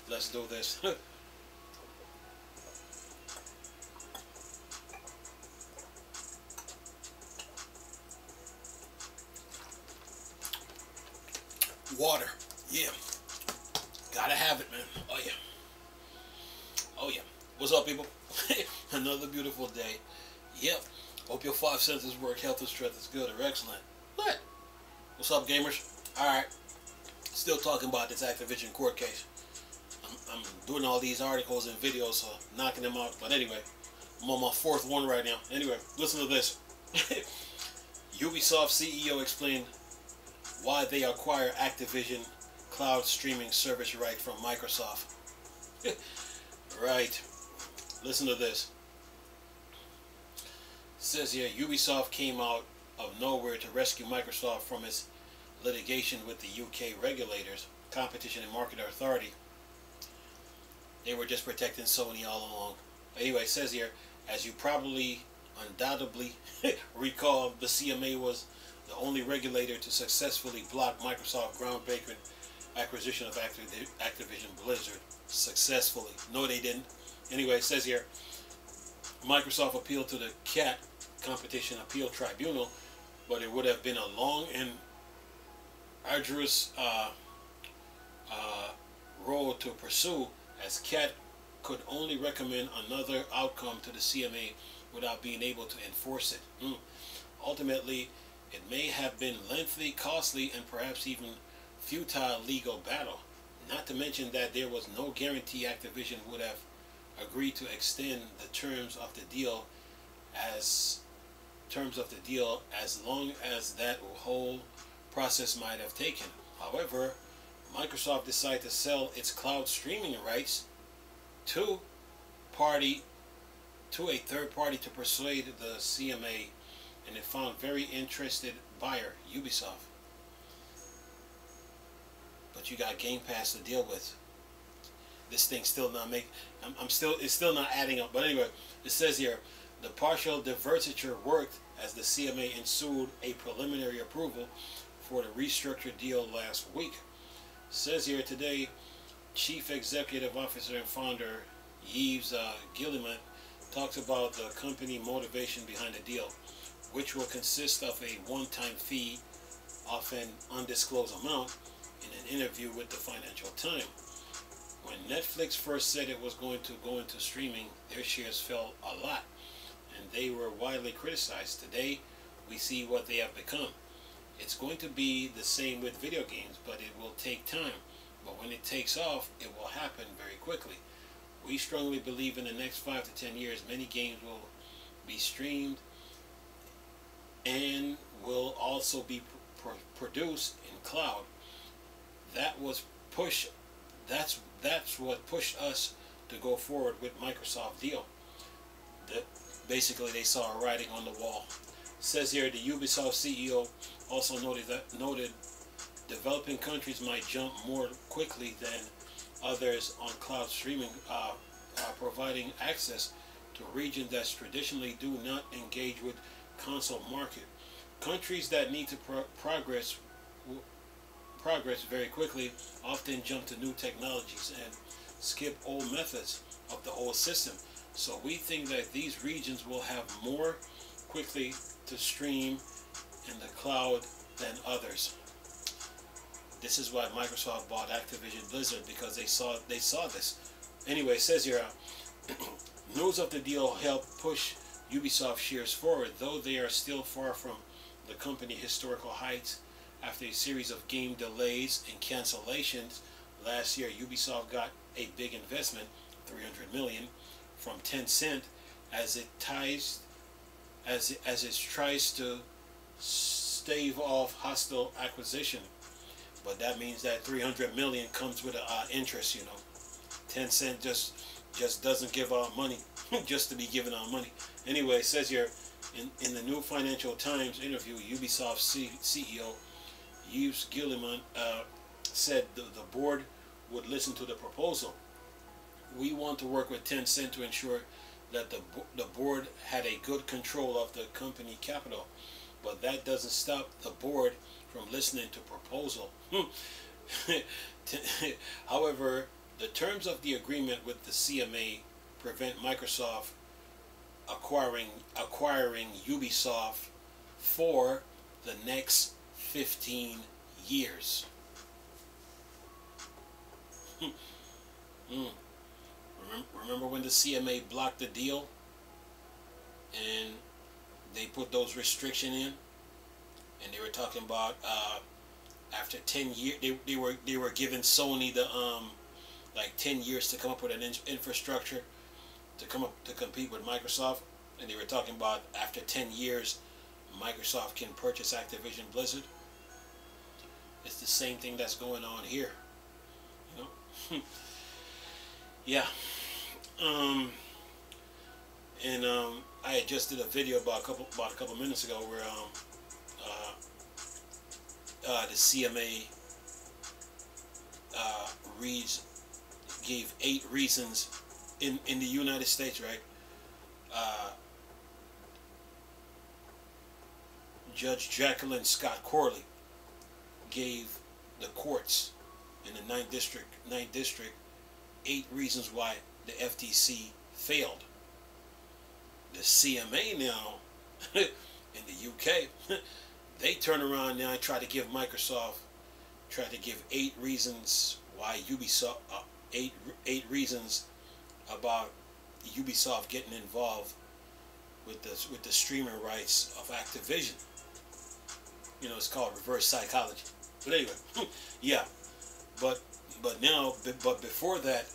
Let's do this. Water. Yeah. Gotta have it, man. Oh, yeah. Oh, yeah. What's up, people? Another beautiful day. Yep. Hope your five senses work. Health and strength is good or excellent. What? What's up, gamers? Alright. Still talking about this Activision court case. I'm doing all these articles and videos, so knocking them out. But anyway, I'm on my fourth one right now. Anyway, listen to this. Ubisoft CEO explained why they acquire Activision cloud streaming service right from Microsoft. Right. Listen to this. It says here, Ubisoft came out of nowhere to rescue Microsoft from its litigation with the UK regulators, Competition and Market Authority. They were just protecting Sony all along. Anyway, it says here, as you probably undoubtedly recall, the CMA was the only regulator to successfully block Microsoft's groundbreaking acquisition of Activision Blizzard. Successfully. No, they didn't. Anyway, it says here, Microsoft appealed to the CAT, Competition Appeal Tribunal, but it would have been a long and arduous road to pursue, as CAT could only recommend another outcome to the CMA without being able to enforce it. Ultimately, it may have been lengthy, costly, and perhaps even futile legal battle. Not to mention that there was no guarantee Activision would have agreed to extend the terms of the deal as long as that whole process might have taken. However, Microsoft decided to sell its cloud streaming rights to a third party to persuade the CMA, and it found very interested buyer, Ubisoft. But you got Game Pass to deal with. This thing still not make. It's still not adding up. But anyway, it says here, the partial divestiture worked as the CMA ensued a preliminary approval for the restructured deal last week. It says here today, Chief Executive Officer and founder Yves Guillemot talks about the company motivation behind the deal, which will consist of a one-time fee of an undisclosed amount, in an interview with the Financial Times. When Netflix first said it was going to go into streaming, their shares fell a lot, and they were widely criticized. Today, we see what they have become. It's going to be the same with video games, but it will take time. But when it takes off, it will happen very quickly. We strongly believe in the next 5 to 10 years, many games will be streamed and will also be produced in cloud. That's what pushed us to go forward with Microsoft deal. Basically, they saw a writing on the wall. It says here, the Ubisoft CEO also noted developing countries might jump more quickly than others on cloud streaming, providing access to regions that traditionally do not engage with console market. Countries that need to progress very quickly often jump to new technologies and skip old methods of the old system. So we think that these regions will have more quickly to stream in the cloud than others. This is why Microsoft bought Activision Blizzard, because they saw this. Anyway, it says here, news of the deal helped push Ubisoft shares forward, though they are still far from the company historical heights. After a series of game delays and cancellations last year, Ubisoft got a big investment, $300 million, from Tencent as it tries to stave off hostile acquisition. But that means that $300 million comes with interest, you know. Tencent just doesn't give out money just to be giving out money. Anyway, it says here, in the new Financial Times interview, Ubisoft CEO Yves Guillemot said the board would listen to the proposal. We want to work with Tencent to ensure that the board had a good control of the company capital, but that doesn't stop the board from listening to proposal. However, The terms of the agreement with the CMA prevent Microsoft acquiring Ubisoft for the next 15 years. Remember when the CMA blocked the deal and they put those restrictions in, and they were talking about after 10 years they were giving Sony the like 10 years to come up with an infrastructure to compete with Microsoft, and they were talking about after 10 years Microsoft can purchase Activision Blizzard. It's the same thing that's going on here, you know. Yeah. I had just did a video about a couple minutes ago where the CMA gave 8 reasons in the United States, right? Judge Jacqueline Scott Corley gave the courts in the 9th District 8 reasons why the FTC failed. The CMA now in the UK, they turn around now and try to give 8 reasons why Ubisoft, 8 reasons about Ubisoft getting involved with the streaming rights of Activision. You know, it's called reverse psychology. But anyway, yeah. But before that,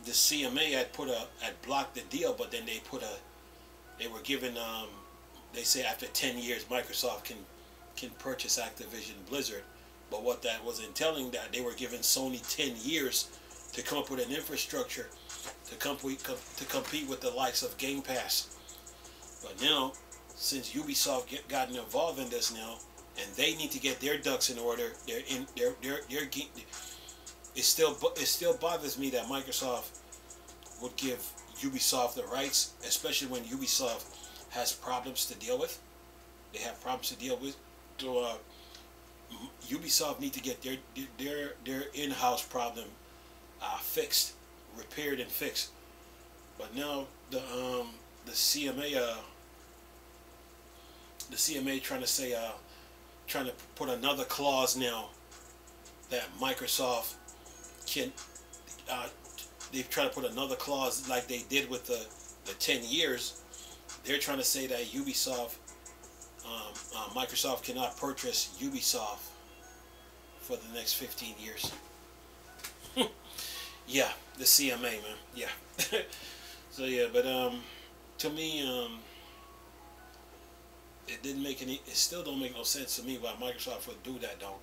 the CMA had blocked the deal, but then they were given they say after 10 years Microsoft can purchase Activision Blizzard, but what that was entailing, that they were giving Sony 10 years to come up with an infrastructure to compete with the likes of Game Pass. But now, since Ubisoft gotten involved in this now, and they need to get their ducks in order, it still bothers me that Microsoft would give Ubisoft the rights, especially when Ubisoft has problems to deal with. They have problems to deal with. So Ubisoft need to get their in-house problem fixed, repaired and fixed. But now the CMA trying to put another clause now that Microsoft can. They've tried to put another clause like they did with the 10 years. They're trying to say that Microsoft cannot purchase Ubisoft for the next 15 years. Yeah, the CMA, man. Yeah. So yeah, but to me, it still don't make no sense to me why Microsoft would do that. Don't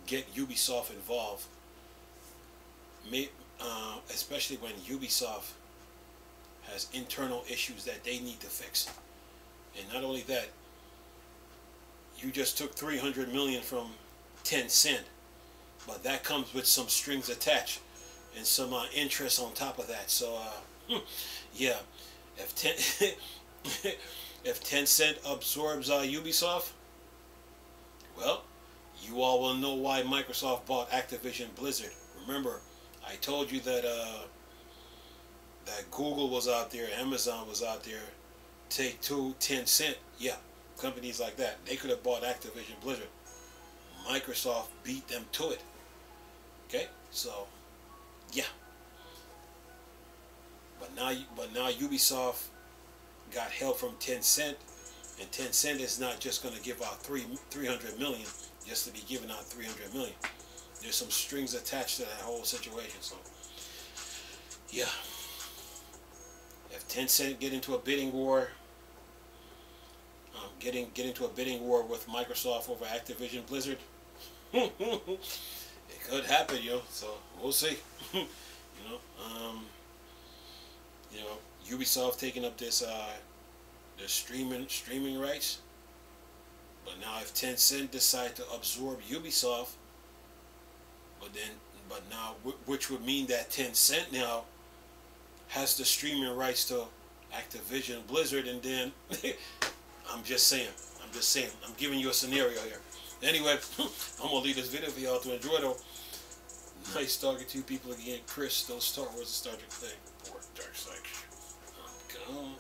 get Ubisoft involved. Especially when Ubisoft has internal issues that they need to fix. And not only that, you just took $300 million from Tencent, but that comes with some strings attached and some interest on top of that. So yeah, if Tencent absorbs Ubisoft, well, you all will know why Microsoft bought Activision Blizzard. Remember, I told you that that Google was out there, Amazon was out there, Take-Two, Tencent, yeah, companies like that. They could have bought Activision Blizzard. Microsoft beat them to it. Okay, so yeah. But now Ubisoft got help from Tencent, and Tencent is not just going to give out 300 million just to be giving out 300 million. There's some strings attached to that whole situation. So yeah, if Tencent get into a bidding war, get into a bidding war with Microsoft over Activision Blizzard, it could happen, yo. So we'll see. Ubisoft taking up this the streaming rights, but now if Tencent decide to absorb Ubisoft, but now which would mean that Tencent now has the streaming rights to Activision Blizzard, and then I'm just saying, I'm giving you a scenario here. Anyway, I'm gonna leave this video for y'all to enjoy though. Nice talking to you people again. Chris, those Star Wars and Star Trek thing. Report, Dark Side. I'm gone.